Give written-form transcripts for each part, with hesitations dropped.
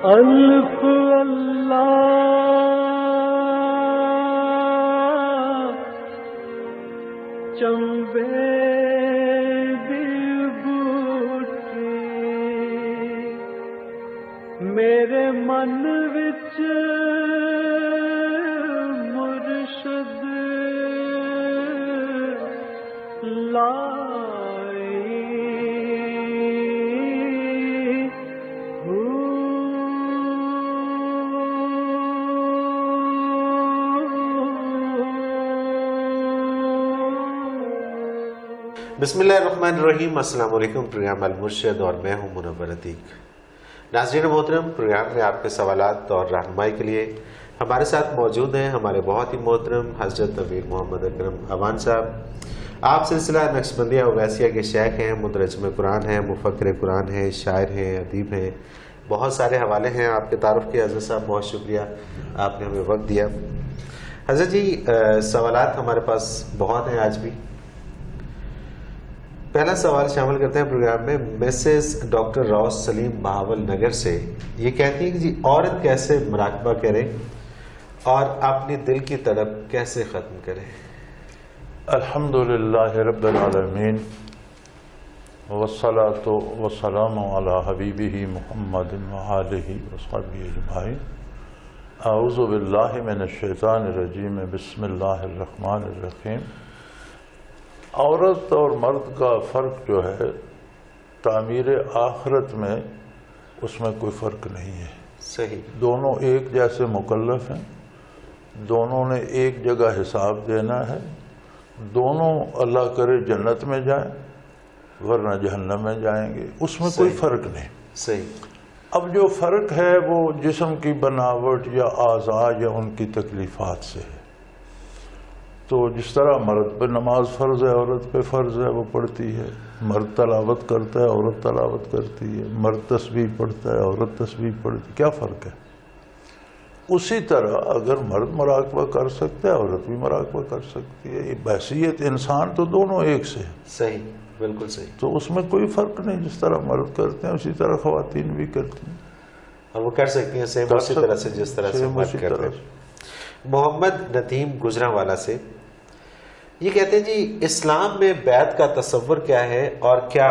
الف اللہ چمبے دی بوٹی میرے من وچ مرشد بسم اللہ الرحمن الرحیم۔ السلام علیکم۔ پروگرام المرشد اور میں ہوں منور عتیق۔ ناظرین محترم، پروگرام میں آپ کے سوالات اور رہنمائی کے لیے ہمارے ساتھ موجود ہیں ہمارے بہت ہی محترم حضرت امیر محمد اکرم اوان صاحب۔ آپ سلسلہ نقشبندیہ اویسیہ کے شیخ ہیں، مترجم قرآن ہیں، مفکر قرآن ہیں، شاعر ہیں، ادیب ہیں، بہت سارے حوالے ہیں آپ کے تعارف کے۔ حضرت صاحب بہت شکریہ، آپ نے ہمیں وقت دیا۔ حضرت جی، سوالات ہمارے پاس بہت ہیں آج بھی۔ پہلا سوال شامل کرتے ہیں پروگرام میں مسز ڈاکٹر روز سلیم بہاول نگر سے۔ یہ کہتی ہیں کہ جی عورت کیسے مراقبہ کرے اور اپنی دل کی تڑپ کیسے ختم کرے؟ الحمدللہ رب العالمین والصلاۃ والسلام علی حبیبہ محمد وآلہ وصحبہ اجمعین۔ اعوذ باللہ من الشیطان الرجیم، بسم اللہ الرحمن الرحیم۔ عورت اور مرد کا فرق جو ہے تعمیر آخرت میں، اس میں کوئی فرق نہیں ہے۔ صحیح۔ دونوں ایک جیسے مکلف ہیں، دونوں نے ایک جگہ حساب دینا ہے، دونوں اللہ کرے جنت میں جائیں ورنہ جہنم میں جائیں گے، اس میں کوئی فرق نہیں۔ صحیح۔ اب جو فرق ہے وہ جسم کی بناوٹ یا اعضاء یا ان کی تکلیفات سے ہے۔ تو جس طرح مرد پہ نماز فرض ہے، عورت پہ فرض ہے، وہ پڑھتی ہے۔ مرد تلاوت کرتا ہے، عورت تلاوت کرتی ہے۔ مرد تسبیح پڑھتا ہے، عورت تسبیح پڑھتی ہے۔ کیا فرق ہے؟ اسی طرح اگر مرد مراقبہ کر سکتا ہے، عورت بھی مراقبہ کر سکتی ہے۔ بحیثیت انسان تو دونوں ایک سے ہیں۔ صحیح، بالکل صحیح۔ تو اس میں کوئی فرق نہیں، جس طرح مرد کرتے ہیں اسی طرح خواتین بھی کرتی ہیں، اور وہ کر سکتی ہیں سیم اسی طرح سے جس طرح سے مرد کرتے ہیں۔ محمد ندیم گجرانوالا سے یہ کہتے ہیں جی اسلام میں بیعت کا تصور کیا ہے، اور کیا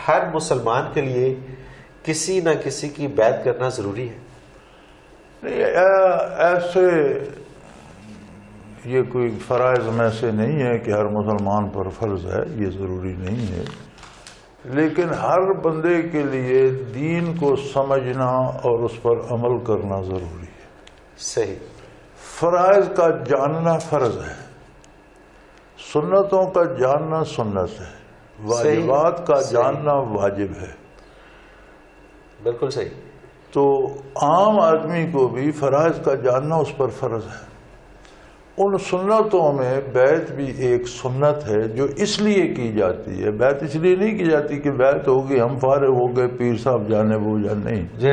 ہر مسلمان کے لیے کسی نہ کسی کی بیعت کرنا ضروری ہے؟ ایسے یہ کوئی فرائض میں سے نہیں ہے کہ ہر مسلمان پر فرض ہے، یہ ضروری نہیں ہے، لیکن ہر بندے کے لیے دین کو سمجھنا اور اس پر عمل کرنا ضروری ہے۔ صحیح۔ فرائض کا جاننا فرض ہے، سنتوں کا جاننا سنت ہے، واجبات کا جاننا واجب ہے۔ بالکل صحیح۔ تو عام آدمی کو بھی فرائض کا جاننا اس پر فرض ہے۔ ان سنتوں میں بیعت بھی ایک سنت ہے جو اس لیے کی جاتی ہے۔ بیعت اس لیے نہیں کی جاتی کہ بیعت ہوگی ہم فارغ ہو گئے پیر صاحب جانے وہ جانے، نہیں جی،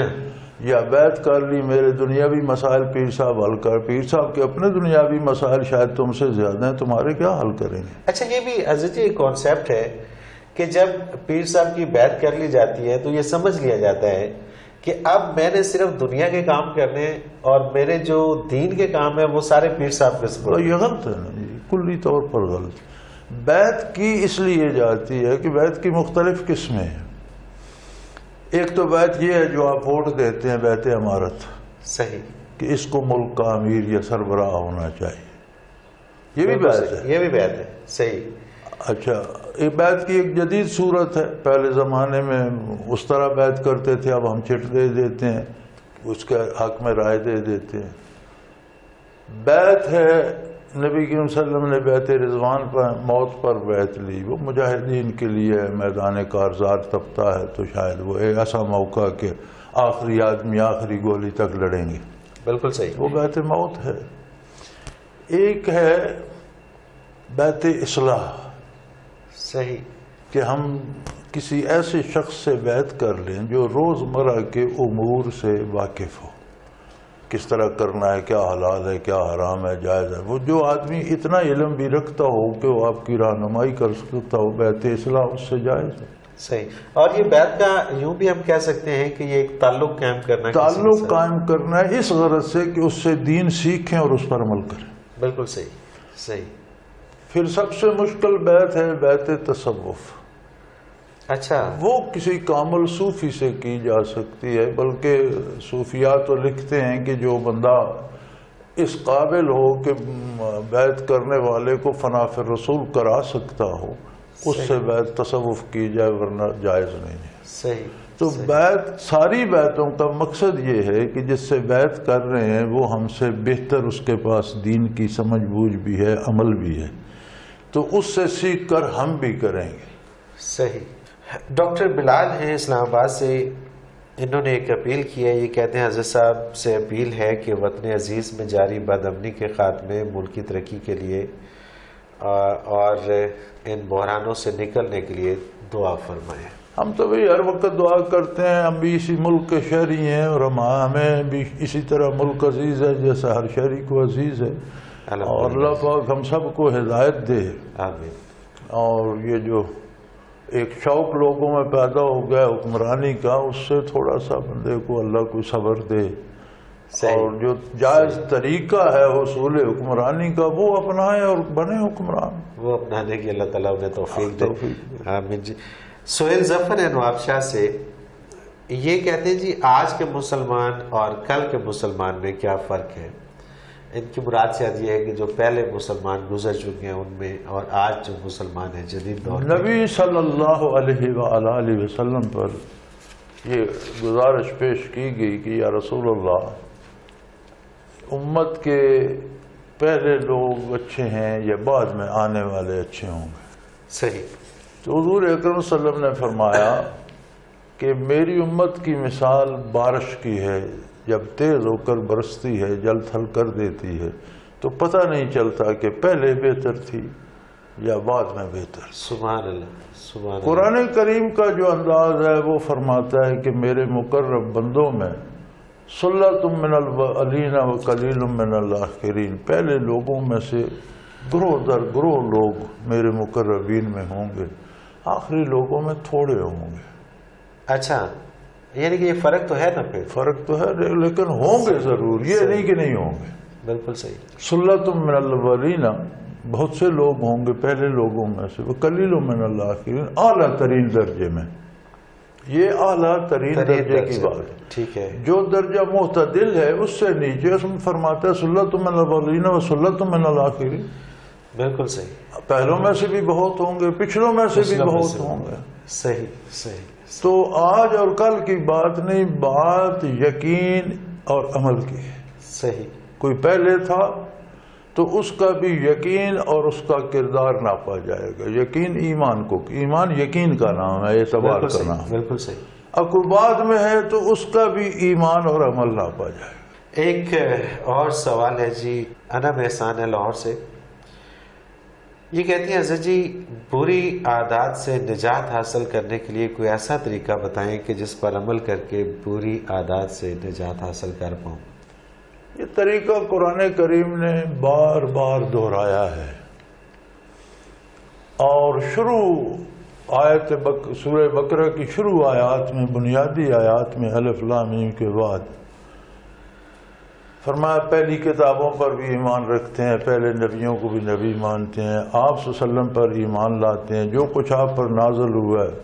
یا بیعت کر لی میرے دنیاوی مسائل پیر صاحب حل کر، پیر صاحب کے اپنے دنیاوی مسائل شاید تم سے زیادہ ہیں، تمہارے کیا حل کریں گے؟ اچھا، یہ بھی حضرت جی ایک کانسیپٹ ہے کہ جب پیر صاحب کی بیعت کر لی جاتی ہے تو یہ سمجھ لیا جاتا ہے کہ اب میں نے صرف دنیا کے کام کرنے اور میرے جو دین کے کام ہیں وہ سارے پیر صاحب کے سپرد۔ یہ غلط ہے نا، یہ کلی طور پر غلط۔ بیعت کی اس لیے جاتی ہے کہ بیعت کی مختلف قسمیں ہیں۔ ایک تو بیعت یہ ہے جو آپ ووٹ دیتے ہیں، بیعت امارت۔ صحیح۔ کہ اس کو ملک کا امیر یا سربراہ ہونا چاہیے، یہ بھی بیعت ہے۔ یہ بھی بیعت ہے۔ صحیح۔ اچھا، ایک بیعت کی ایک جدید صورت ہے، پہلے زمانے میں اس طرح بیعت کرتے تھے، اب ہم چٹ دے دیتے ہیں، اس کے حق میں رائے دے دیتے ہیں۔ بیعت ہے نبی کریم صلی اللہ علیہ وسلم نے بیعت رضوان پر موت پر بیعت لی، وہ مجاہدین کے لیے میدان کارزار تپتا ہے تو شاید وہ ایک ایسا موقع کہ آخری آدمی آخری گولی تک لڑیں گے۔ بالکل صحیح۔ وہ بیعت موت ہے۔ ایک ہے بیعت اصلاح، صحیح، کہ ہم کسی ایسے شخص سے بیعت کر لیں جو روزمرہ کے امور سے واقف ہو، کس طرح کرنا ہے، کیا حلال ہے، کیا حرام ہے، جائز ہے۔ وہ جو آدمی اتنا علم بھی رکھتا ہو کہ وہ آپ کی رہنمائی کر سکتا ہو، بیعت اصلاح اس سے جائز ہے۔ صحیح. اور یہ بیعت کا یوں بھی ہم کہہ سکتے ہیں کہ یہ ایک تعلق قائم کرنا، تعلق قائم کرنا ہے اس غرض سے کہ اس سے دین سیکھیں اور اس پر عمل کریں. بالکل صحیح. صحیح. پھر سب سے مشکل بیعت ہے بیعت تصوف. اچھا. وہ کسی کامل صوفی سے کی جا سکتی ہے، بلکہ صوفیاء تو لکھتے ہیں کہ جو بندہ اس قابل ہو کہ بیعت کرنے والے کو فنا فی الرسول کرا سکتا ہو، اس سے بیعت تصوف کی جائے، ورنہ جائز نہیں ہے. صحیح. تو بیعت، ساری بیعتوں کا مقصد یہ ہے کہ جس سے بیعت کر رہے ہیں وہ ہم سے بہتر اس کے پاس دین کی سمجھ بوجھ بھی ہے، عمل بھی ہے، تو اس سے سیکھ کر ہم بھی کریں گے. صحیح. ڈاکٹر بلال ہیں اسلام آباد سے، انہوں نے ایک اپیل کی ہے. یہ کہتے ہیں حضرت صاحب سے اپیل ہے کہ وطن عزیز میں جاری بد امنی کے خاتمے، ملک کی ترقی کے لیے اور ان بحرانوں سے نکلنے کے لیے دعا فرمائیں. ہم تو بھی ہر وقت دعا کرتے ہیں، ہم بھی اسی ملک کے شہری ہیں اور ہمیں بھی اسی طرح ملک عزیز ہے جیسا ہر شہری کو عزیز ہے، اور اللہ پاک ہم سب کو ہدایت دے. آمین. اور یہ جو ایک شوق لوگوں میں پیدا ہو گیا حکمرانی کا، اس سے تھوڑا سا بندے کو اللہ کو صبر دے، اور جو جائز طریقہ ہے حصول حکمرانی کا وہ اپنائیں اور بنے حکمران. وہ اپنانے کی اللہ تعالیٰ انہیں توفیق دے. آمین. جی. سہیل ظفر ہے نواب شاہ سے، یہ کہتے ہیں جی آج کے مسلمان اور کل کے مسلمان میں کیا فرق ہے؟ ان کی مراد سے یہ ہے کہ جو پہلے مسلمان گزر چکے ہیں ان میں اور آج جو مسلمان ہیں جدید دور میں. نبی صلی اللہ علیہ وآلہ وسلم پر یہ گزارش پیش کی گئی کہ یا رسول اللہ، امت کے پہلے لوگ اچھے ہیں یا بعد میں آنے والے اچھے ہوں گے؟ صحیح. تو حضور اکرم صلی اللہ علیہ وسلم نے فرمایا کہ میری امت کی مثال بارش کی ہے، جب تیز ہو کر برستی ہے، جل تھل کر دیتی ہے، تو پتہ نہیں چلتا کہ پہلے بہتر تھی یا بعد میں بہتر. سبحان اللہ. سبحان اللہ. قرآن کریم کا جو انداز ہے وہ فرماتا ہے کہ میرے مقرب بندوں میں سلۃ من الاولین و قلیل من الاخرین، پہلے لوگوں میں سے گروہ در گروہ لوگ میرے مقربین میں ہوں گے، آخری لوگوں میں تھوڑے ہوں گے. اچھا، یعنی کہ یہ فرق تو ہے نا؟ پھر فرق تو ہے، لیکن ہوں گے ضرور، یہ نہیں کہ نہیں ہوں گے. بالکل صحیح. سلۃ من الاولین، بہت سے لوگ ہوں گے پہلے لوگوں میں سے، وہ قلیل من الاخرین، اعلیٰ ترین درجے میں. یہ اعلیٰ ترین درجے کی بات ہے. ٹھیک ہے. جو درجہ معتدل ہے اس سے نیچے اس میں فرماتا ہے سلۃ من الاولین و سلۃ من الاخرین. بالکل صحیح. پہلوں میں سے بھی بہت ہوں گے، پچھلوں میں سے بھی بہت ہوں گے. صحیح. صحیح. تو آج اور کل کی بات نہیں، بات یقین اور عمل کی ہے. صحیح. کوئی پہلے تھا تو اس کا بھی یقین اور اس کا کردار ناپا جائے گا. یقین ایمان کو، ایمان یقین کا نام ہے، اعتبار کا نام. بالکل صحیح. اب کوئی بعد میں ہے تو اس کا بھی ایمان اور عمل ناپا جائے گا. ایک اور سوال ہے جی، انم احسان ہے لاہور سے. یہ کہتی ہیں حضرت جی بری عادات سے نجات حاصل کرنے کے لیے کوئی ایسا طریقہ بتائیں کہ جس پر عمل کر کے بری عادات سے نجات حاصل کر پاؤں. یہ طریقہ قرآن کریم نے بار بار دہرایا ہے، اور آیت سورہ بقرہ کی شروع آیات میں، بنیادی آیات میں الف لام میم کے بعد فرمایا پہلی کتابوں پر بھی ایمان رکھتے ہیں، پہلے نبیوں کو بھی نبی مانتے ہیں، آپ صلی اللہ علیہ وسلم پر ایمان لاتے ہیں، جو کچھ آپ پر نازل ہوا ہے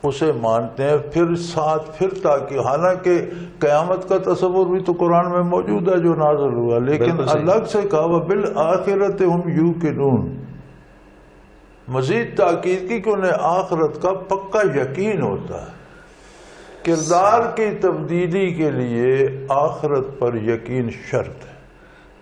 اسے مانتے ہیں. پھر تاکہ حالانکہ قیامت کا تصور بھی تو قرآن میں موجود ہے جو نازل ہوا، لیکن الگ سے کہا وَبِالْآخِرَةِ هُمْ يُوقِنُونَ، مزید تاکید کی کہ انہیں آخرت کا پکا یقین ہوتا ہے. کردار کی تبدیلی کے لیے آخرت پر یقین شرط ہے.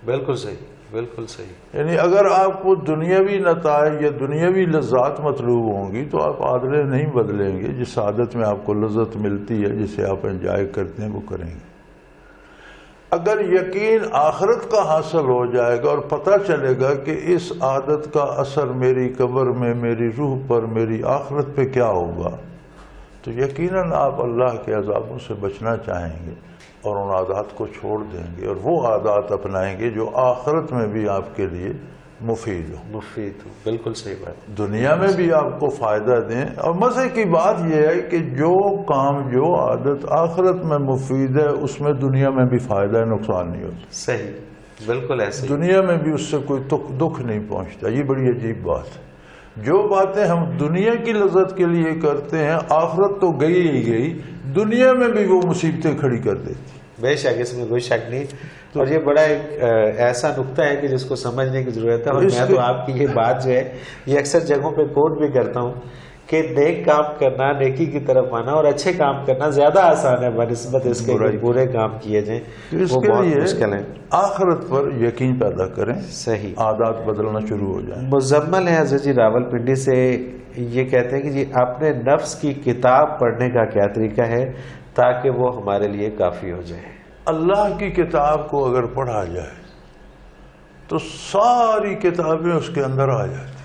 بالکل صحیح. بالکل صحیح. یعنی اگر آپ کو دنیاوی نتائج یا دنیاوی لذات مطلوب ہوں گی تو آپ عادلیں نہیں بدلیں گے. جس عادت میں آپ کو لذت ملتی ہے، جسے آپ انجوائے کرتے ہیں، وہ کریں گے. اگر یقین آخرت کا حاصل ہو جائے گا اور پتہ چلے گا کہ اس عادت کا اثر میری قبر میں، میری روح پر، میری آخرت پہ کیا ہوگا، تو یقیناً آپ اللہ کے عذابوں سے بچنا چاہیں گے اور ان عادات کو چھوڑ دیں گے، اور وہ عادات اپنائیں گے جو آخرت میں بھی آپ کے لیے مفید ہوں، مفید ہوں، بالکل صحیح بات ہے۔ دنیا میں بھی آپ کو فائدہ دیں۔ اور مزے کی بات یہ ہے کہ جو کام، جو عادت آخرت میں مفید ہے اس میں دنیا میں بھی فائدہ ہے، نقصان نہیں ہوتا۔ صحیح، بالکل ایسے ہی۔ دنیا میں بھی اس سے کوئی دکھ نہیں پہنچتا۔ یہ بڑی عجیب بات ہے۔ جو باتیں ہم دنیا کی لذت کے لیے کرتے ہیں، آخرت تو گئی ہی گئی، دنیا میں بھی وہ مصیبتیں کھڑی کر دیتی۔ بے شک، اس میں کوئی شک نہیں۔ اور یہ بڑا ایک ایسا نقطہ ہے کہ جس کو سمجھنے کی ضرورت ہے، اور میں تو آپ کی یہ بات جو ہے یہ اکثر جگہوں پہ کوٹ بھی کرتا ہوں کہ نیک کام کرنا، نیکی کی طرف آنا اور اچھے کام کرنا زیادہ آسان ہے بنسبت اس کے کہ برے کام کیے جائیں، اس وہ کے بہت لیے مشکل ہے۔ آخرت پر یقین پیدا کریں، صحیح۔ عادات بدلنا شروع ہو جائیں۔ مزمل ہے حضرت جی راول پنڈی سے، یہ کہتے ہیں کہ جی اپنے نفس کی کتاب پڑھنے کا کیا طریقہ ہے تاکہ وہ ہمارے لیے کافی ہو جائے؟ اللہ کی کتاب کو اگر پڑھا جائے تو ساری کتابیں اس کے اندر آ جاتی۔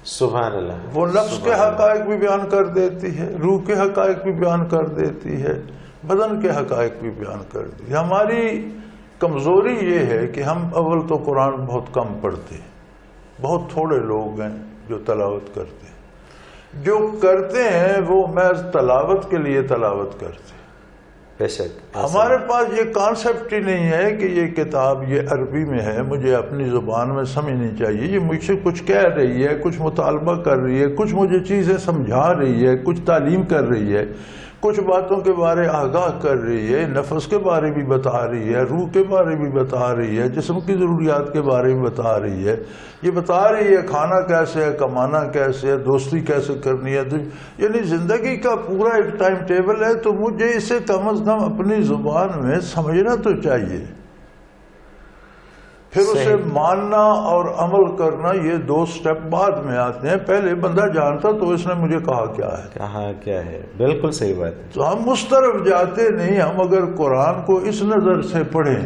سبحان اللہ۔ وہ نفس کے حقائق بھی بیان کر دیتی ہے، روح کے حقائق بھی بیان کر دیتی ہے، بدن کے حقائق بھی بیان کر دیتی ہے۔ ہماری کمزوری یہ ہے کہ ہم اول تو قرآن بہت کم پڑھتے ہیں، بہت تھوڑے لوگ ہیں جو تلاوت کرتے ہیں۔ جو کرتے ہیں وہ محض تلاوت کے لیے تلاوت کرتے ہیں۔ بے شک، ہمارے پاس یہ کانسیپٹ ہی نہیں ہے کہ یہ کتاب یہ عربی میں ہے، مجھے اپنی زبان میں سمجھنی چاہیے، یہ مجھ سے کچھ کہہ رہی ہے، کچھ مطالبہ کر رہی ہے، کچھ مجھے چیزیں سمجھا رہی ہے، کچھ تعلیم کر رہی ہے، کچھ باتوں کے بارے آگاہ کر رہی ہے، نفس کے بارے بھی بتا رہی ہے، روح کے بارے بھی بتا رہی ہے، جسم کی ضروریات کے بارے بھی بتا رہی ہے، یہ بتا رہی ہے کھانا کیسے ہے، کمانا کیسے ہے، دوستی کیسے کرنی ہے، یعنی زندگی کا پورا ایک ٹائم ٹیبل ہے۔ تو مجھے اسے کم از کم اپنی زبان میں سمجھنا تو چاہیے، پھر اسے ماننا اور عمل کرنا، یہ دو سٹیپ بعد میں آتے ہیں۔ پہلے بندہ جانتا تو اس نے مجھے کہا کیا ہے، کہا کیا ہے، بالکل صحیح بات ہے۔ تو ہم اس طرف جاتے نہیں۔ ہم اگر قرآن کو اس نظر سے پڑھیں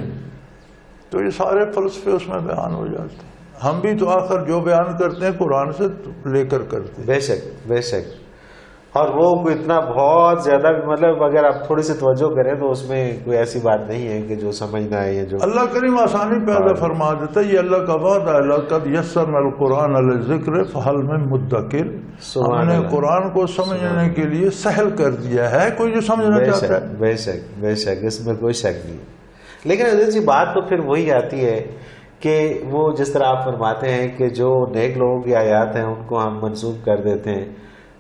تو یہ سارے فلسفے اس میں بیان ہو جاتے ہیں۔ ہم بھی تو آخر جو بیان کرتے ہیں قرآن سے لے کر کرتے ہیں۔ بے شک، بے شک۔ اور وہ کوئی اتنا بہت زیادہ بھی، مطلب اگر آپ تھوڑی سی توجہ کریں تو اس میں کوئی ایسی بات نہیں ہے کہ جو سمجھنا ہے، یہ جو اللہ کریم آسانی پیدا فرما دیتا ہے۔ یہ اللہ کا وعدہ ہے، لقد یسرنا القرآن للذکر فہل من مدکر۔ ہم نے قرآن کو سمجھنے کے لیے سہل کر دیا ہے، کوئی جو سمجھنا چاہتا ہے۔ بے شک، بے شک، اس میں کوئی شک نہیں۔ لیکن حضرت جی بات تو پھر وہی آتی ہے کہ وہ جس طرح آپ فرماتے ہیں کہ جو نیک لوگوں کی آیات ہیں ان کو ہم منسوب کر دیتے ہیں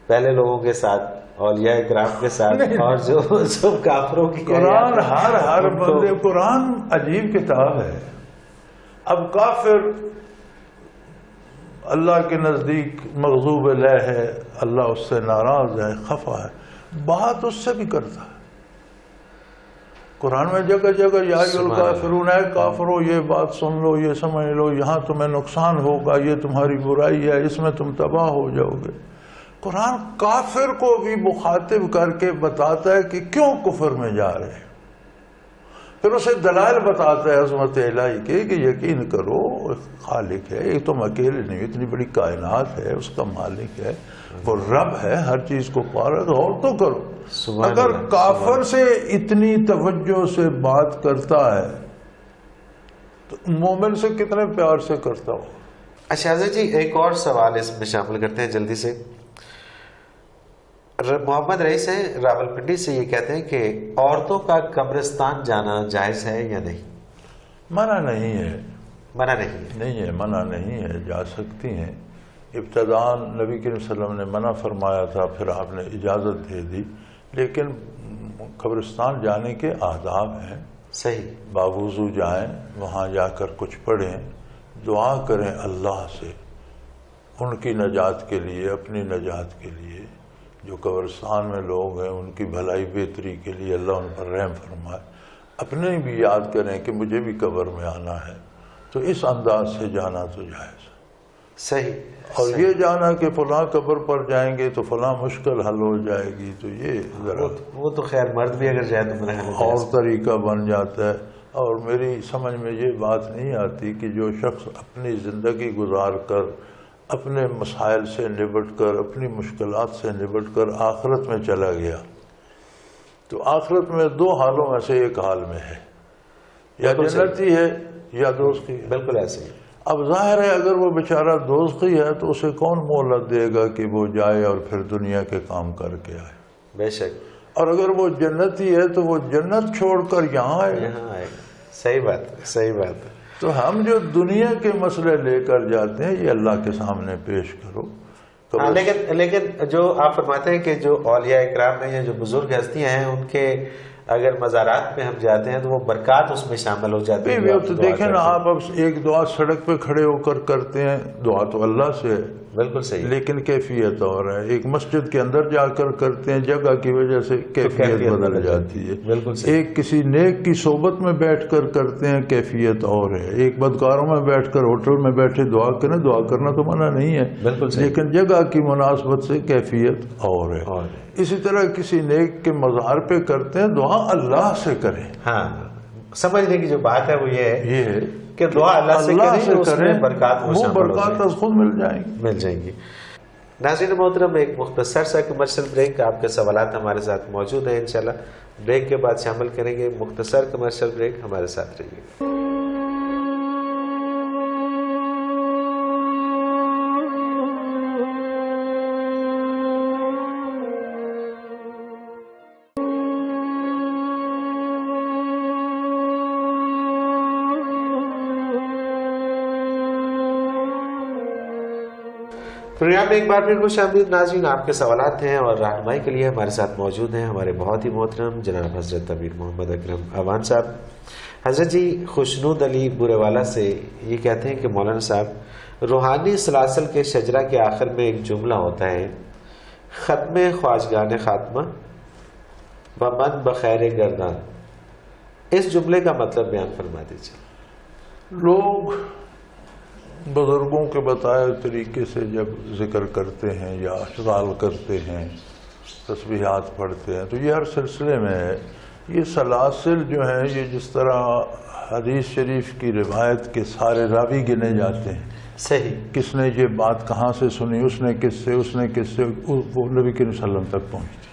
پہلے لوگوں کے ساتھ، اولیاء کرام کے ساتھ، اور جو کافروں کی قرآن ہر بندے، قرآن عجیب کتاب ہے۔ اب کافر اللہ کے نزدیک مغضوب علیہ ہے، اللہ اس سے ناراض ہے، خفا ہے، بات اس سے بھی کرتا ہے۔ قرآن میں جگہ جگہ یا الکافرون، اے کافرو یہ بات سن لو، یہ سمجھ لو، یہاں تمہیں نقصان ہوگا، یہ تمہاری برائی ہے، اس میں تم تباہ ہو جاؤ گے۔ قرآن کافر کو بھی مخاطب کر کے بتاتا ہے کہ کیوں کفر میں جا رہے ہیں، پھر اسے دلائل بتاتا ہے عظمت الہی کے کہ یقین کرو خالق ہے، یہ تم اکیلے نہیں، اتنی بڑی کائنات ہے، اس کا مالک ہے، وہ رب ہے، ہر چیز کو پارا، غور تو کرو۔ اگر کافر سے اتنی توجہ سے بات کرتا ہے تو مومن سے کتنے پیار سے کرتا ہو۔ اچھا حضرت جی ایک اور سوال اس میں شامل کرتے ہیں جلدی سے۔ محمد رئیس ہیں راول پنڈی سے، یہ کہتے ہیں کہ عورتوں کا قبرستان جانا جائز ہے یا نہیں؟ منع نہیں ہے، منع نہیں ہے، نہیں ہے، منع نہیں ہے، جا سکتی ہیں۔ ابتداً نبی کریم صلی اللہ علیہ وسلم نے منع فرمایا تھا، پھر آپ نے اجازت دے دی، لیکن قبرستان جانے کے آداب ہیں۔ صحیح، باوضو جائیں، وہاں جا کر کچھ پڑھیں، دعا کریں اللہ سے ان کی نجات کے لیے، اپنی نجات کے لیے، جو قبرستان میں لوگ ہیں ان کی بھلائی بہتری کے لیے اللہ ان پر رحم فرمائے۔ اپنے بھی یاد کریں کہ مجھے بھی قبر میں آنا ہے، تو اس انداز سے جانا تو جائز۔ صحیح۔ اور یہ جانا کہ فلاں قبر پر جائیں گے تو فلاں مشکل حل ہو جائے گی، تو یہ ذرا وہ تو خیر مرد بھی اگر جائے تو مرحلہ اور طریقہ بن جاتا ہے۔ اور میری سمجھ میں یہ بات نہیں آتی کہ جو شخص اپنی زندگی گزار کر، اپنے مسائل سے نبٹ کر، اپنی مشکلات سے نبٹ کر آخرت میں چلا گیا، تو آخرت میں دو حالوں میں سے ایک حال میں ہے، یا جنتی ہے یا دوزخی ہے۔ بالکل ایسے ہی۔ اب ظاہر ہے اگر وہ بیچارہ دوزخی ہے تو اسے کون مہلت دے گا کہ وہ جائے اور پھر دنیا کے کام کر کے آئے؟ بے شک. اور اگر وہ جنتی ہے تو وہ جنت چھوڑ کر یہاں آئے. یہاں آئے. صحیح بات، صحیح بات. تو ہم جو دنیا کے مسئلے لے کر جاتے ہیں یہ اللہ کے سامنے پیش کرو. لیکن جو آپ فرماتے ہیں کہ جو اولیاء اکرام ہیں یا جو بزرگ ہستیاں ہیں ان کے اگر مزارات پہ ہم جاتے ہیں تو وہ برکات اس میں شامل ہو جاتی ہیں. تو دیکھیں نا آپ اب ایک دعا سڑک پہ کھڑے ہو کر کرتے ہیں، دعا تو اللہ سے ہے، بالکل صحیح، لیکن کیفیت اور ہے. ایک مسجد کے اندر جا کر کرتے ہیں، جگہ کی وجہ سے کیفیت بدل جاتی ہے. بالکل صحیح. ایک کسی نیک کی صحبت میں بیٹھ کر کرتے ہیں، کیفیت اور ہے. ایک بدکاروں میں بیٹھ کر ہوٹل میں بیٹھے دعا کریں، دعا کرنا تو منع نہیں ہے، بالکل صحیح، لیکن جگہ کی مناسبت سے کیفیت اور ہے. اسی طرح کسی نیک کے مزار پہ کرتے ہیں، دعا اللہ سے کریں. ہاں، سمجھنے کی جو بات ہے وہ یہ ہے کہ دعا اللہ سے کریں، برکات وہ برکات از خود مل جائیں گی. ناظرین محترم، ایک مختصر سا کمرشل بریک. آپ کے سوالات ہمارے ساتھ موجود ہیں، انشاءاللہ بریک کے بعد شامل کریں گے. مختصر کمرشل بریک، ہمارے ساتھ رہیے. پروگرام میں ایک بار پھر خوش آمدید ناظرین. آپ کے سوالات ہیں اور رہنمائی کے لیے ہمارے ساتھ موجود ہیں ہمارے بہت ہی محترم جناب حضرت امیر محمد اکرم اوان صاحب. حضرت جی خوشنود علی بورے والا سے یہ کہتے ہیں کہ مولانا صاحب، روحانی سلاسل کے شجرہ کے آخر میں ایک جملہ ہوتا ہے، ختم خواجگان خاتمہ و من بخیر گردان. اس جملے کا مطلب بیان فرما دیجیے. لوگ بزرگوں کے بتائے طریقے سے جب ذکر کرتے ہیں یا اشغال کرتے ہیں، تسبیحات پڑھتے ہیں، تو یہ ہر سلسلے میں ہے. یہ سلاسل جو ہیں یہ جس طرح حدیث شریف کی روایت کے سارے راوی گنے جاتے ہیں. صحیح. کس نے یہ بات کہاں سے سنی، اس نے کس سے، وہ نبی کریم صلی اللہ علیہ وسلم تک پہنچتی.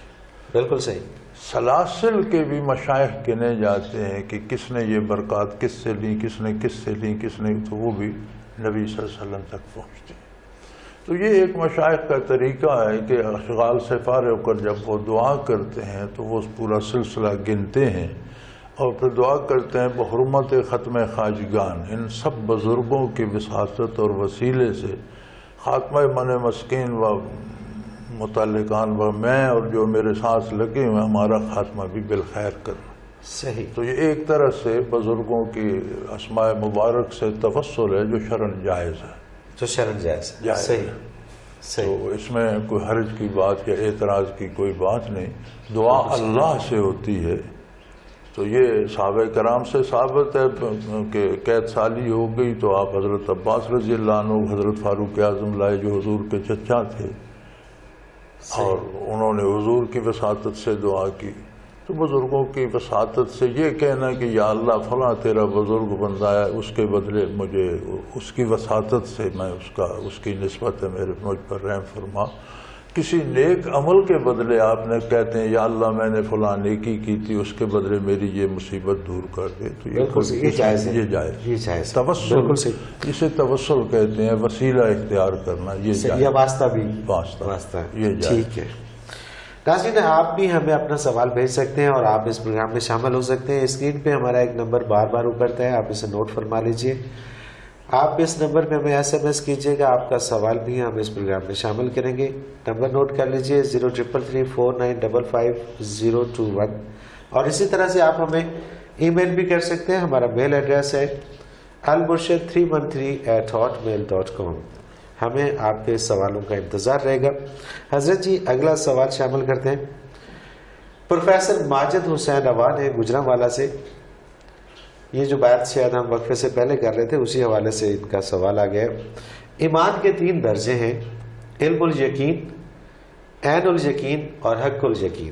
بالکل صحیح. سلاسل کے بھی مشائخ گنے جاتے ہیں کہ کس نے یہ برکات کس سے لی، کس نے کس سے لی، کس نے، تو وہ بھی نبی صلی اللہ علیہ وسلم تک پہنچتے ہیں. تو یہ ایک مشائخ کا طریقہ ہے کہ اشغال سے فارغ ہو کر جب وہ دعا کرتے ہیں تو وہ پورا سلسلہ گنتے ہیں اور پھر دعا کرتے ہیں بحرمت ختم خواجگان، ان سب بزرگوں کی وساطت اور وسیلے سے خاتمہ من مسکین و متعلقان و میں اور جو میرے ساتھ لگے ہوئے ہمارا خاتمہ بھی بالخیر کرنا. صحیح. تو یہ ایک طرح سے بزرگوں کی اسماء مبارک سے توسل ہے جو شرعاً جائز ہے. جو شرعاً جائز ہے. صحیح. تو اس میں کوئی حرج کی بات یا اعتراض کی کوئی بات نہیں. دعا اللہ سے ہوتی ہے. تو یہ صحابہ کرام سے ثابت ہے کہ قید سالی ہو گئی تو آپ حضرت عباس رضی اللہ عنہ حضرت فاروق اعظم لائے جو حضور کے چچا تھے اور انہوں نے حضور کی وساطت سے دعا کی. تو بزرگوں کی وساطت سے یہ کہنا کہ یا اللہ فلاں تیرا بزرگ بندہ ہے، اس کے بدلے مجھے اس کی وساطت سے میں اس کی نسبت ہے مجھ پر رحم فرما. کسی نیک عمل کے بدلے آپ نے کہتے ہیں یا اللہ میں نے فلاں نیکی کی تھی اس کے بدلے میری یہ مصیبت دور کر دے. تو یہ جائز ہے. یہ جائز توسل، اسے توسل کہتے ہیں، وسیلہ اختیار کرنا. یہ واسطہ بھی واسطہ یہ جائز. ٹھیک ہے ناظرین، آپ بھی ہمیں اپنا سوال بھیج سکتے ہیں اور آپ اس پروگرام میں شامل ہو سکتے ہیں. اسکرین پہ ہمارا ایک نمبر بار بار ابھرتا ہے، آپ اسے نوٹ فرما لیجئے. آپ اس نمبر پہ ہمیں SMS کیجئے گا، آپ کا سوال بھی ہم اس پروگرام میں شامل کریں گے. نمبر نوٹ کر لیجئے 0333495521. اور اسی طرح سے آپ ہمیں ای میل بھی کر سکتے ہیں. ہمارا میل ایڈریس ہے almurshid313@hotmail.com. ہمیں آپ کے سوالوں کا انتظار رہے گا. حضرت جی اگلا سوال شامل کرتے ہیں. پروفیسر ماجد حسین اوان ہے گجرانوالا سے. یہ جو بات شاید ہم وقفے سے پہلے کر رہے تھے اسی حوالے سے ان کا سوال آ گیا. ایمان کے 3 درجے ہیں، علم الیقین، عین الیقین اور حق الیقین.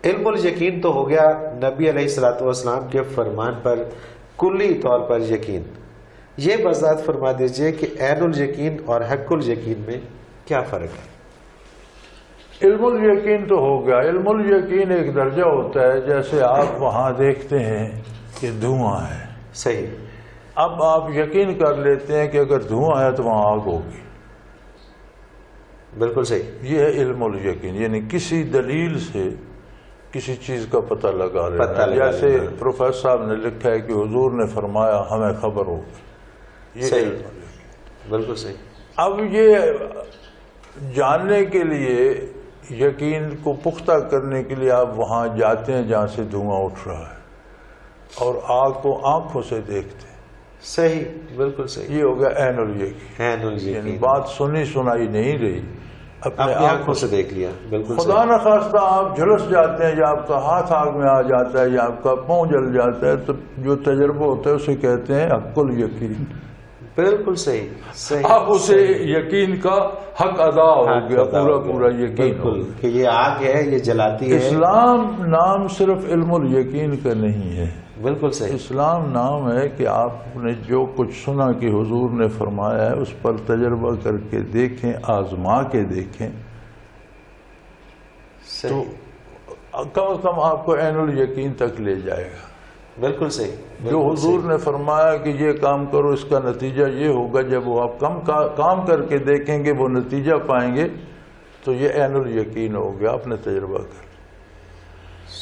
علم الیقین تو ہو گیا نبی علیہ الصلوۃ والسلام کے فرمان پر کلی طور پر یقین. یہ وضاحت فرما دیجئے کہ عین الیقین اور حق الیقین میں کیا فرق ہے؟ علم الیقین تو ہو گیا. علم الیقین ایک درجہ ہوتا ہے جیسے آپ وہاں دیکھتے ہیں کہ دھواں ہے. صحیح. اب آپ یقین کر لیتے ہیں کہ اگر دھواں ہے تو وہاں آگ ہوگی. بالکل صحیح. یہ ہے علم الیقین، یعنی کسی دلیل سے کسی چیز کا پتہ لگا لینا. جیسے پروفیسر صاحب نے لکھا ہے کہ حضور نے فرمایا ہمیں خبر ہوگی. یہ علم الیقین. بالکل صحیح. اب یہ جاننے کے لیے، یقین کو پختہ کرنے کے لیے آپ وہاں جاتے ہیں جہاں سے دھواں اٹھ رہا ہے اور آگ کو آنکھوں سے دیکھتے ہیں. صحیح. بالکل صحیح. یہ ہو گیا عین الیقین. عین الیقین. یعنی بات سنی سنائی نہیں رہی، اپنے آنکھوں سے دیکھ لیا. بالکل. خدا نخواستہ آپ جھلس جاتے ہیں یا آپ کا ہاتھ آگ میں آ جاتا ہے یا آپ کا پاؤں جل جاتا ہے تو جو تجربہ ہوتا ہے اسے کہتے ہیں حق الیقین. بالکل صحیح. صحیح. اب اسے یقین کا حق ادا ہو گیا، پورا یقین. بالکل کہ یہ آگ ہے، یہ جلاتی ہے. اسلام نام صرف علم الیقین کا نہیں ہے. بالکل صحیح. اسلام نام ہے کہ آپ نے جو کچھ سنا کہ حضور نے فرمایا ہے اس پر تجربہ کر کے دیکھیں، آزما کے دیکھیں، تو کم از کم آپ کو عین الیقین تک لے جائے گا. بالکل صحیح. جو حضور نے فرمایا کہ یہ کام کرو، اس کا نتیجہ یہ ہوگا، جب وہ آپ کام کر کے دیکھیں گے وہ نتیجہ پائیں گے تو یہ عین الیقین ہو گیا. آپ نے تجربہ کر.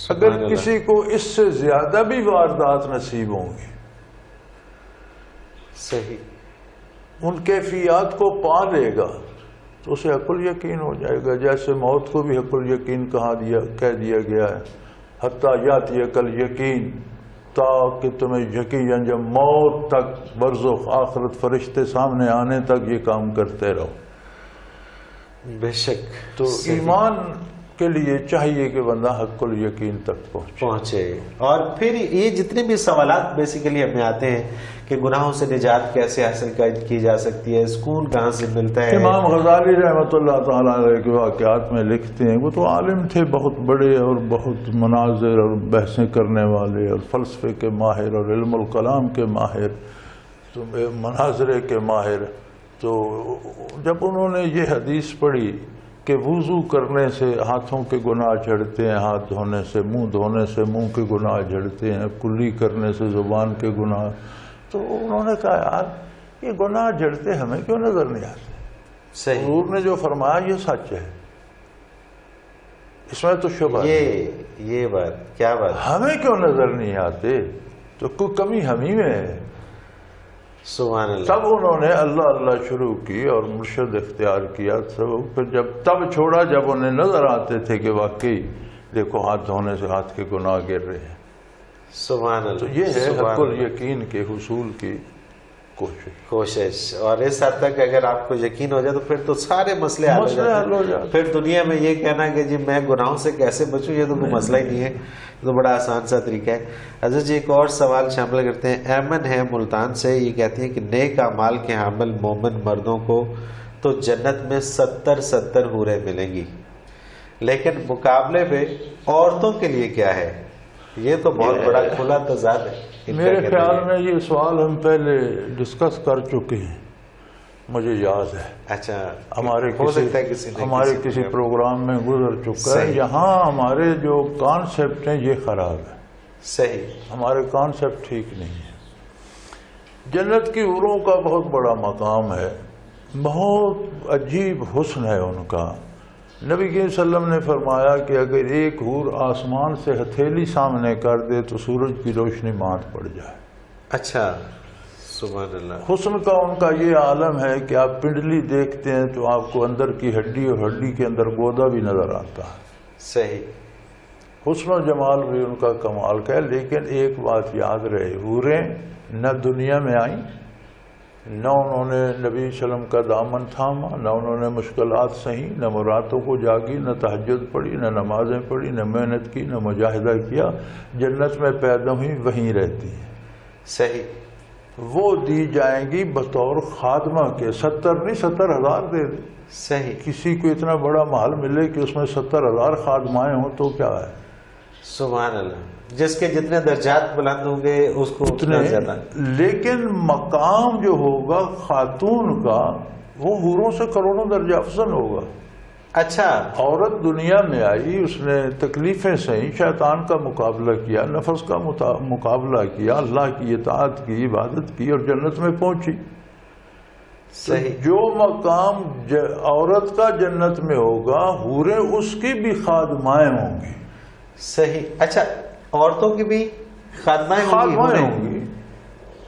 اگر کسی کو اس سے زیادہ بھی واردات نصیب ہوں گی، صحیح، ان کیفیات کو پا لے گا تو اسے حق الیقین ہو جائے گا. جیسے موت کو بھی حق الیقین کہہ دیا گیا ہے، حتیٰ یاتیک الیقین، تاکہ تمہیں یقین جب موت تک، برزخ، آخرت، فرشتے سامنے آنے تک یہ کام کرتے رہو. بے شک. تو ایمان کے لیے چاہیے کہ بندہ حق الیقین تک پہنچے. اور پھر یہ جتنے بھی سوالات بیسیکلی ہمیں آتے ہیں کہ گناہوں سے نجات کیسے حاصل کی جا سکتی ہے، سکون کہاں سے ملتا ہے. امام غزالی رحمۃ اللہ تعالیٰ علیہ کے واقعات میں لکھتے ہیں، وہ تو عالم تھے بہت بڑے اور بہت مناظر اور بحثیں کرنے والے اور فلسفے کے ماہر اور علم الکلام کے ماہر، تو مناظرے کے ماہر. تو جب انہوں نے یہ حدیث پڑھی کہ وضو کرنے سے ہاتھوں کے گناہ جھڑتے ہیں، ہاتھ دھونے سے، منہ دھونے سے منہ کے گناہ جھڑتے ہیں، کلی کرنے سے زبان کے گناہ، تو انہوں نے کہا یار یہ گناہ جھڑتے ہمیں کیوں نظر نہیں آتے؟ صحیح. حضور نے جو فرمایا یہ سچ ہے، اس میں تو شبہ یہ بات کیا بات، ہمیں کیوں نظر نہیں آتے؟ تو کوئی کمی ہمیں میں ہے. سبحان اللہ. تب انہوں نے اللہ اللہ شروع کی اور مرشد اختیار کیا. پھر تب چھوڑا جب انہیں نظر آتے تھے کہ واقعی دیکھو ہاتھ دھونے سے ہاتھ کے گناہ گر رہے ہیں. سبحان اللہ. تو یہ ہے حق الیقین کے حصول کی کوشش. اور اس حد تک اگر آپ کو یقین ہو جائے تو پھر تو سارے مسئلے حل ہو جاتے ہیں. پھر دنیا میں یہ کہنا کہ جی میں گناہوں سے کیسے بچوں، یہ تو کوئی مسئلہ ہی نہیں ہے، تو بڑا آسان سا طریقہ ہے. حضرت جی ایک اور سوال شامل کرتے ہیں. ایمن ہے ملتان سے، یہ کہتی ہیں کہ نیک اعمال کے حامل مومن مردوں کو تو جنت میں 70 حوریں ملیں گی، لیکن مقابلے میں عورتوں کے لیے کیا ہے؟ یہ تو بہت بڑا کھلا تضاد ہے. میرے خیال میں یہ سوال ہم پہلے ڈسکس کر چکے ہیں، مجھے یاد ہے. اچھا، ہمارے کسی پروگرام میں گزر چکا ہے. یہاں ہمارے جو کانسیپٹ ہیں یہ خراب ہے. صحیح. ہمارے کانسیپٹ ٹھیک نہیں ہے. جنت کی حوروں کا بہت بڑا مقام ہے، بہت عجیب حسن ہے ان کا. نبی صلی اللہ علیہ وسلم نے فرمایا کہ اگر ایک حور آسمان سے ہتھیلی سامنے کر دے تو سورج کی روشنی مات پڑ جائے. اچھا، سبحان اللہ. حسن کا ان کا یہ عالم ہے کہ آپ پنڈلی دیکھتے ہیں تو آپ کو اندر کی ہڈی اور ہڈی کے اندر گودا بھی نظر آتا ہے. صحیح. حسن و جمال بھی ان کا کمال کا ہے. لیکن ایک بات یاد رہے، حوریں نہ دنیا میں آئیں، نہ انہوں نے نبی صلی اللہ علیہ وسلم کا دامن تھاما، نہ انہوں نے مشکلات سہی، نہ مراتوں کو جاگی، نہ تہجد پڑھی، نہ نمازیں پڑھی، نہ محنت کی، نہ مجاہدہ کیا. جنت میں پیدا ہوئی وہیں رہتی ہیں. صحیح. وہ دی جائیں گی بطور خادمہ کے. 70 نہیں 70,000 دے دیں. صحیح. کسی کو اتنا بڑا محل ملے کہ اس میں 70,000 خادمائیں ہوں تو کیا ہے. سبحان اللہ. جس کے جتنے درجات بلند ہوں گے اس کو اتنا زیادہ. لیکن مقام جو ہوگا خاتون کا وہ حوروں سے کروڑوں درجہ افضل ہوگا. اچھا، عورت دنیا میں آئی، اس نے تکلیفیں سہیں، شیطان کا مقابلہ کیا، نفس کا مقابلہ کیا، اللہ کی اطاعت کی، عبادت کی اور جنت میں پہنچی۔ صحیح۔ جو مقام عورت کا جنت میں ہوگا، حوریں اس کی بھی خادمائیں ہوں گی۔ صحیح۔ اچھا، عورتوں کی بھی خادمائیں ہوں گی،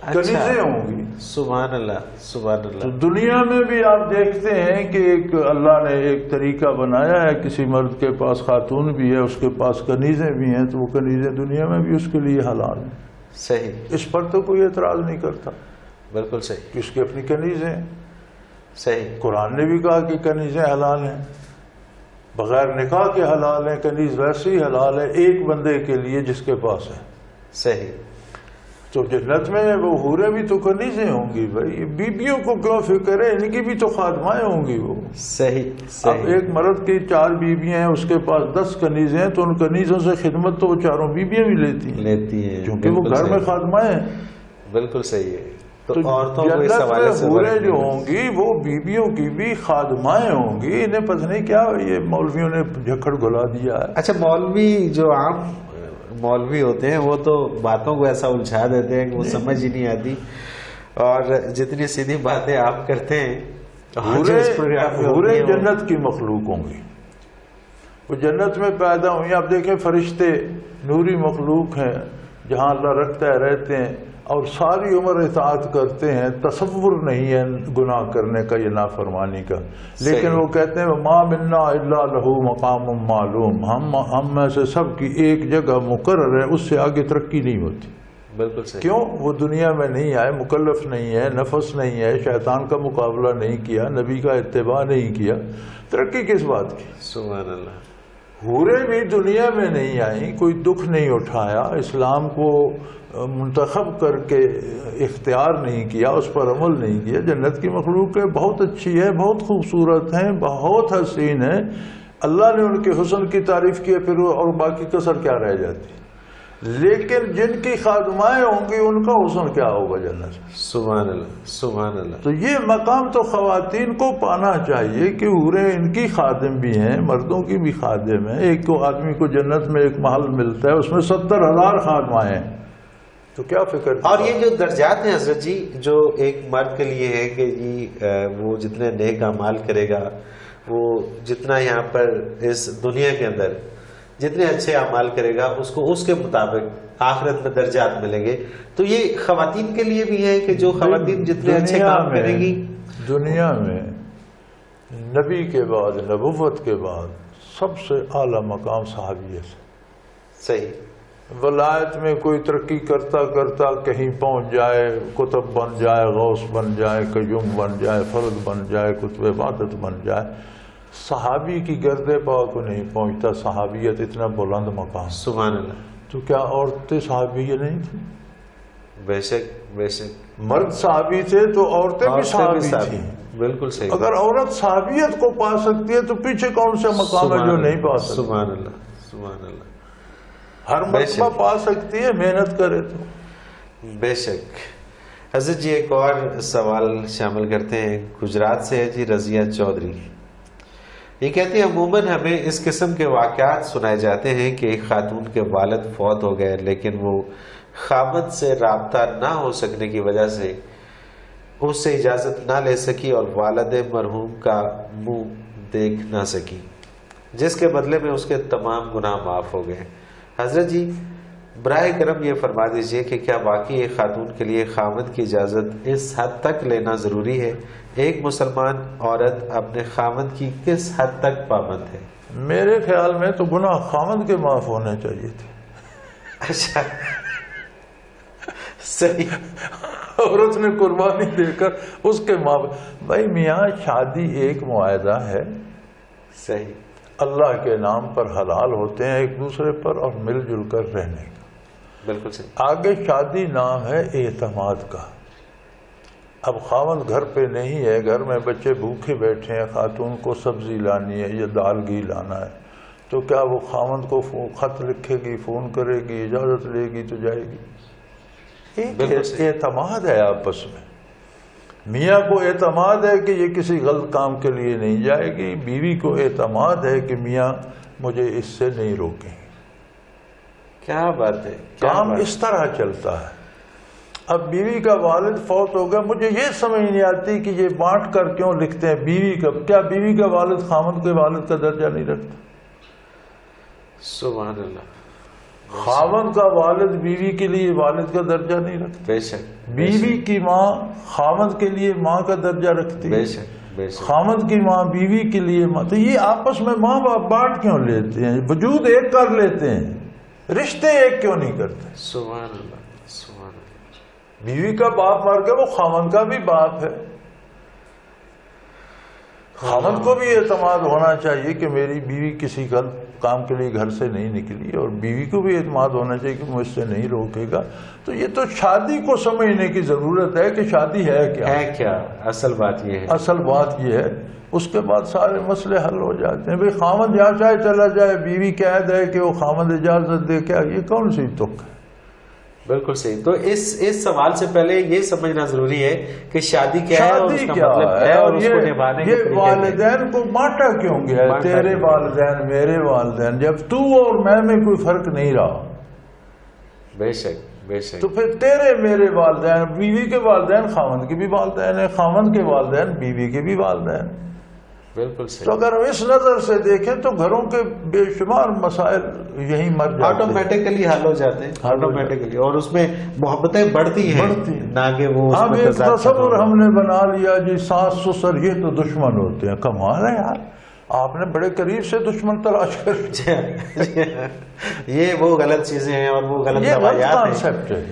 کنیزیں ہوں گی۔ سبحان اللہ، سبحان اللہ۔ تو دنیا میں بھی آپ دیکھتے ہیں کہ ایک اللہ نے ایک طریقہ بنایا ہے، کسی مرد کے پاس خاتون بھی ہے، اس کے پاس کنیزیں بھی ہیں، تو وہ کنیزیں دنیا میں بھی اس کے لیے حلال ہیں۔ صحیح، اس پر تو کوئی اعتراض نہیں کرتا بالکل صحیح، کہ اس کی اپنی کنیزیں۔ صحیح، قرآن نے بھی کہا کہ کنیزیں حلال ہیں، بغیر نکاح کے حلال ہیں، کنیز ویسے ہی حلال ہے ایک بندے کے لیے جس کے پاس ہے۔ صحیح۔ تو جنت میں وہ حوریں بھی تو کنیزیں ہوں گی بھائی، بیبیوں کو کیوں فکر ہے، ان کی بھی تو خادمائیں ہوں گی وہ۔ صحیح، اب صحیح۔ ایک مرد کی 4 بیویاں ہیں، اس کے پاس 10 کنیزیں ہیں، تو ان کنیزوں سے خدمت تو وہ 4 بیویاں بھی لیتی ہیں کیونکہ وہ گھر میں خادمائیں ہیں۔ بالکل صحیح ہے۔ تو تو عورتوں کو اس جنت حوالے میں سے حوریں جو ہوں گی وہ بیویوں کی بھی خادمائیں ہوں گی۔ انہیں پتہ نہیں کیا یہ مولویوں نے جھکڑ گھلا دیا ہے۔ اچھا، مولوی جو عام مولوی ہوتے ہیں وہ تو باتوں کو ایسا الجھا دیتے ہیں کہ وہ سمجھ ہی نہیں آتی، اور جتنی سیدھی باتیں آپ کرتے ہیں حوریں جنت کی مخلوق ہوں گی، وہ جنت میں پیدا ہوئی۔ آپ دیکھیں فرشتے نوری مخلوق ہیں، جہاں اللہ رکھتا ہے رہتے ہیں اور ساری عمر اطاعت کرتے ہیں، تصور نہیں ہے گناہ کرنے کا یا نافرمانی کا، لیکن وہ کہتے ہیں ما منا الا لہ مقام معلوم، ہم میں سے سب کی ایک جگہ مقرر ہے، اس سے آگے ترقی نہیں ہوتی۔ بالکل صحیح۔ کیوں؟ وہ دنیا میں نہیں آئے، مکلف نہیں ہے، نفس نہیں ہے، شیطان کا مقابلہ نہیں کیا، نبی کا اتباع نہیں کیا، ترقی کس بات کی؟ سبحان اللہ۔ حوریں بھی دنیا میں نہیں آئیں، کوئی دکھ نہیں اٹھایا، اسلام کو منتخب کر کے اختیار نہیں کیا، اس پر عمل نہیں کیا۔ جنت کی مخلوق ہے، بہت اچھی ہے، بہت خوبصورت ہیں، بہت حسین ہیں، اللہ نے ان کے حسن کی تعریف کی، پھر اور باقی کسر کیا رہ جاتی۔ لیکن جن کی خادمائیں ہوں گی ان کا حسن کیا ہوگا جنت میں؟ سبحان اللہ، سبحان اللہ۔ تو یہ مقام تو خواتین کو پانا چاہیے کہ حوریں ان کی خادم بھی ہیں، مردوں کی بھی خادم ہیں۔ ایک کو آدمی کو جنت میں ایک محل ملتا ہے، اس میں 70,000 خادمائیں ہیں، تو کیا فکر؟ اور یہ جو درجات ہیں حضرت جی، جو ایک مرد کے لیے ہے کہ جی وہ جتنے نیک اعمال کرے گا، وہ جتنا یہاں پر اس دنیا کے اندر جتنے اچھے اعمال کرے گا اس کو اس کے مطابق آخرت میں درجات ملیں گے، تو یہ خواتین کے لیے بھی ہے کہ جو خواتین جتنے اچھے کام کریں گی۔ دنیا میں نبی کے بعد، نبوت کے بعد سب سے اعلیٰ مقام صحابیت ہے۔ صحیح۔ ولایت میں کوئی ترقی کرتا کرتا کہیں پہنچ جائے، قطب بن جائے، غوث بن جائے، قیوم بن جائے، فرد بن جائے، قطب عبادت بن جائے، صحابی کی گرد پا کو نہیں پہنچتا۔ صحابیت اتنا بلند مقام۔ سبحان اللہ۔ تو کیا عورتیں صحابیہ نہیں تھیں؟ بے شک، بے شک۔ مرد صحابی تھے تو عورتیں بھی صحابی تھیں۔ بالکل صحیح۔ اگر عورت صحابیت کو پا سکتی ہے تو پیچھے کون سا مقام ہے جو نہیں پا سکتی؟ سبحان اللہ، سبحان اللہ۔ ہر مرتبہ پا سکتی ہے، محنت کرے تو۔ بے شک۔ حضرت جی ایک اور سوال شامل کرتے ہیں، گجرات سے ہے جی رضیہ چودھری۔ یہ کہتے ہیں عموماً ہمیں اس قسم کے واقعات سنائے جاتے ہیں کہ ایک خاتون کے والد فوت ہو گئے، لیکن وہ خاوند سے رابطہ نہ ہو سکنے کی وجہ سے اس سے اجازت نہ لے سکی اور والد مرحوم کا منہ دیکھ نہ سکی، جس کے بدلے میں اس کے تمام گناہ معاف ہو گئے۔ حضرت جی براہ کرم یہ فرما دیجئے کہ کیا واقعی ایک خاتون کے لیے خاوند کی اجازت اس حد تک لینا ضروری ہے؟ ایک مسلمان عورت اپنے خاوند کی کس حد تک پابند ہے؟ میرے خیال میں تو گناہ خاوند کے معاف ہونے چاہیے تھے۔ اچھا، صحیح۔ عورت نے قربانی دے کر اس کے معاف۔ بھائی میاں شادی ایک معاہدہ ہے، صحیح، اللہ کے نام پر حلال ہوتے ہیں ایک دوسرے پر اور مل جل کر رہنے کا۔ بالکل صحیح۔ آگے شادی نام ہے اعتماد کا۔ اب خاوند گھر پہ نہیں ہے، گھر میں بچے بھوکے بیٹھے ہیں، خاتون کو سبزی لانی ہے یا دال گھی لانا ہے، تو کیا وہ خاوند کو خط لکھے گی، فون کرے گی، اجازت لے گی تو جائے گی؟ ایک اعتماد ہے آپس میں۔ میاں کو اعتماد ہے کہ یہ کسی غلط کام کے لیے نہیں جائے گی، بیوی کو اعتماد ہے کہ میاں مجھے اس سے نہیں روکیں گے۔ کیا بات ہے، کام اس طرح چلتا ہے۔ اب بیوی کا والد فوت ہو گیا، مجھے یہ سمجھ نہیں آتی کہ یہ بانٹ کر کیوں لکھتے ہیں بیوی کا، کیا بیوی کا والد خاوند کے والد کا درجہ نہیں رکھتا؟ سبحان اللہ۔ خاوند کا والد بیوی کے لیے والد کا درجہ نہیں رکھتا، بے شک، بیوی کی ماں خاوند کے لیے ماں کا درجہ رکھتی ہے، بے شک، بے شک۔ خاوند کی ماں بیوی کے لیے ماں، تو یہ آپس میں ماں باپ بانٹ کیوں لیتے ہیں؟ وجود ایک کر لیتے ہیں، رشتے ایک کیوں نہیں کرتے؟ سبحان اللہ، سبحان اللہ۔ بیوی کا باپ مر گیا، وہ خاوند کا بھی باپ ہے۔ خاوند کو بھی اعتماد ہونا چاہیے کہ میری بیوی کسی غلط کام کے لیے گھر سے نہیں نکلی، اور بیوی کو بھی اعتماد ہونا چاہیے کہ مجھ سے نہیں روکے گا۔ تو یہ تو شادی کو سمجھنے کی ضرورت ہے کہ شادی ہے کیا، ہے کیا، اصل بات یہ ہے۔ اصل بات یہ ہے، اس کے بعد سارے مسئلے حل ہو جاتے ہیں۔ بھئی خاوند جہاں چاہے چلا جائے، بیوی قید ہے کہ وہ خاوند اجازت دے، کیا یہ کون سی تک ہے؟ بالکل صحیح۔ تو اس سوال سے پہلے یہ سمجھنا ضروری ہے کہ شادی کیا ہے اور اس کا مطلب ہے، اور اس کو نبھانے کے یہ طریقے والدین کو بانٹا کیوں گیا ہے؟ تیرے والدین میرے والدین، جب تو اور میں کوئی فرق نہیں رہا، بے شک، بے شک۔ تو پھر تیرے میرے والدین، بیوی کے والدین خاوند کے بھی والدین ہیں، خاوند کے والدین بیوی کے بھی والدین۔ بالکل تو صحیح۔ اگر ہم اس نظر سے دیکھیں تو گھروں کے بے شمار مسائل یہی مر جاتے ہیں، آٹومیٹکلی حل ہو جاتے ہیں، آٹومیٹکلی، اور اس میں محبتیں بڑھتی ہیں، نہ کہ وہ اس اب میں ایک تضاد تصور ختم ہو۔ ہم نے بنا لیا جی ساس سسر یہ تو دشمن ہوتے ہیں۔ کمال ہے یار، آپ نے بڑے قریب سے دشمن تلاش کر، یہ وہ غلط چیزیں ہیں اور وہ غلط یہ غلط روایات ہیں کانسیپٹ ہے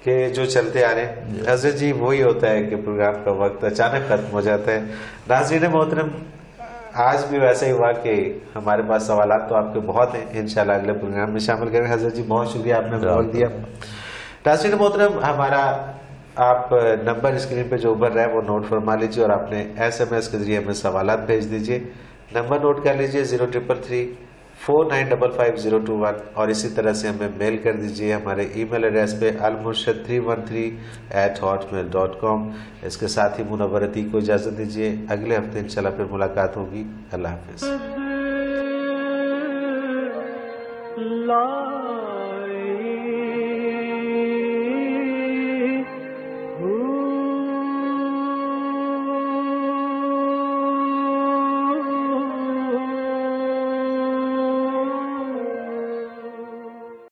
کہ جو چلتے آ رہے ہیں۔ حضرت جی وہی ہوتا ہے کہ پروگرام کا وقت اچانک ختم ہو جاتا ہے۔ ناظرین محترم، آج بھی ویسا ہی ہوا کہ ہمارے پاس سوالات تو آپ کے بہت ہیں، انشاءاللہ اگلے پروگرام میں شامل کریں۔ حضرت جی بہت شکریہ، آپ نے وقت دیا۔ ناظرین محترم، ہمارا آپ نمبر اسکرین پہ جو ابھر رہا ہے وہ نوٹ فرما لیجیے، اور آپ نے SMS کے ذریعے ہمیں سوالات بھیج دیجیے۔ نمبر نوٹ کر لیجیے 0333 4955 اور اسی طرح سے ہمیں میل کر دیجیے ہمارے ای میل ایڈریس پہ almurshid313@hotmail.com۔ اس کے ساتھ ہی منور عتیق کو اجازت دیجیے، اگلے ہفتے انشاءاللہ پھر ملاقات ہوگی۔ اللہ حافظ۔ لا